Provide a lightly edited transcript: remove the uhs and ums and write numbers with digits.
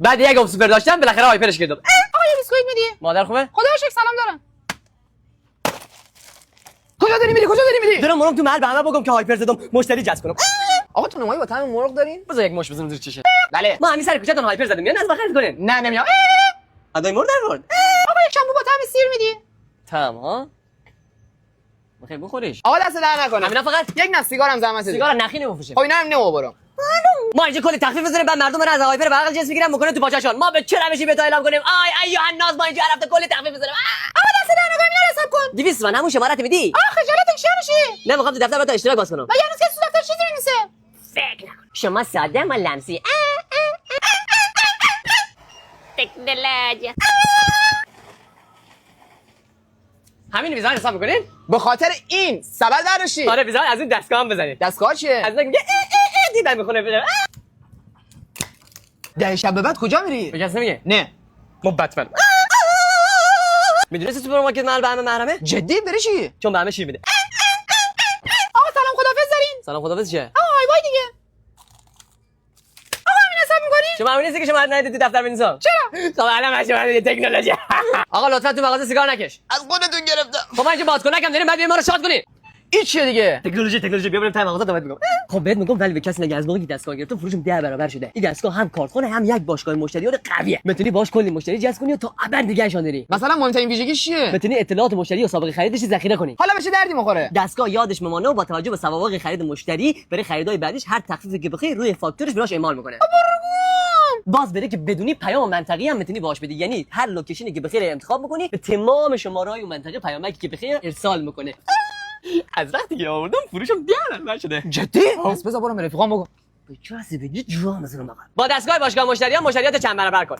بعد یک سوپر داشتم بالاخره هایپرش کردم. آقا یه بیسکویت میدی؟ مادر خوبه؟ خدا رو شکر سلام دارم. کجا داری میری؟ دارم مرغ تو محل به همه بگم که هایپر زدم مشتری جذب کنم. آقا تو نمایی با طعم مرغ دارین؟ بذار یک مش بزنم زیر چشه. بله. ما همین سر کوچه‌تون هایپر زدیم. میان از بخیر کنین. نه نمیام. ادای مرغ در ورد. آقا یک شامپو با طعم سیر میدی؟ تمام. بخیر بخوریش. آقا دست در نکنه. همینا فقط یک نه سیگارم زحمت بده. سیگار نخی نمیفروشه. خب اینا هم نمیبرم. ما اینجا کلی تخفیف بزنیم بعد مردم رو از هایپر بغل جنس میگیرن میکنه تو پاچه‌شون. ما به چه روشی به اعلام کنیم؟ آی ایوه الناس ما اینجا رفته کلی تخفیف بزنیم. آقا دست در نکن اینا حساب کن. 200 تومن همون شمارت میدی؟ خجالت کشی میشی. نه میخوام تو دفتر برات اشتراک باز کنم. مگه هنوز کسی تو دفتر چیزی نمی‌نویسه؟ فکر نکن. شما ساده ما لمسی. تکنولوژی. همین ویزا حساب میکنین؟ به خاطر این سبد برداشتی. آره ویزا از اون دستگاه هم بزنید. دستگاه چیه؟ از میگه دیدم میخونه بده. ده شب به بعد کجا میری؟ به کسی نمیگه؟ نه. ما بتمن. میدونستی سوپرمارکت محل به همه محرمه؟ جدی بری چی؟ چون به همه شیر میده. آقا سلام خدافظ دارین؟ سلام خدافظ چیه؟ آقا بای بای دیگه. آقا همین حساب می‌کنی؟ شما همین نیستی که شما ندید تو دفتر بنویسم. چرا؟ خب الان من شما تکنولوژی. آقا لطفا تو مغازه سیگار نکش. از خودتون گرفتم. خب من اینجا بازکنکم داریم بعد بیاین ما رو شاد کنین. این چیه دیگه؟ تکنولوژی بیا بریم تا مغازه دوباره میگم. خب بهت میگم ولی به کسی نگه از موقعی که دستگاه گرفتم فروشم 10 برابر شده. این دستگاه هم کارخونه هم یک باشگاه مشتریان قویه. میتونی باش کلی مشتری جذب کنی و تا ابد نگهشون داری. مثلا مهمترین ویژگیش چیه؟ میتونی اطلاعات مشتری و سابقه خریدش ذخیره کنی. حالا به چه دردی میخوره؟ دستگاه یادش میمانه و با توجه به سوابق خرید مشتری برای خریدای بعدیش هر تخفیفی که بخوای روی فاکتورش براش اعمال میکنه. باز بره که بدونی پیام منطقی هم میتونی باش بدی، یعنی هر لوکیشنی که بخیر انتخاب میکنی به تمام شماره‌های اون منطقه پیامکی که بخیر ارسال میکنه. از وقتی که آوردم فروشم 10 برابر شده. جدی؟ پس بذار برم رفیقام بگم. به کسی بگی جوام از اون با دستگاه باشگاه مشتریان مشتریات چند برابر کن.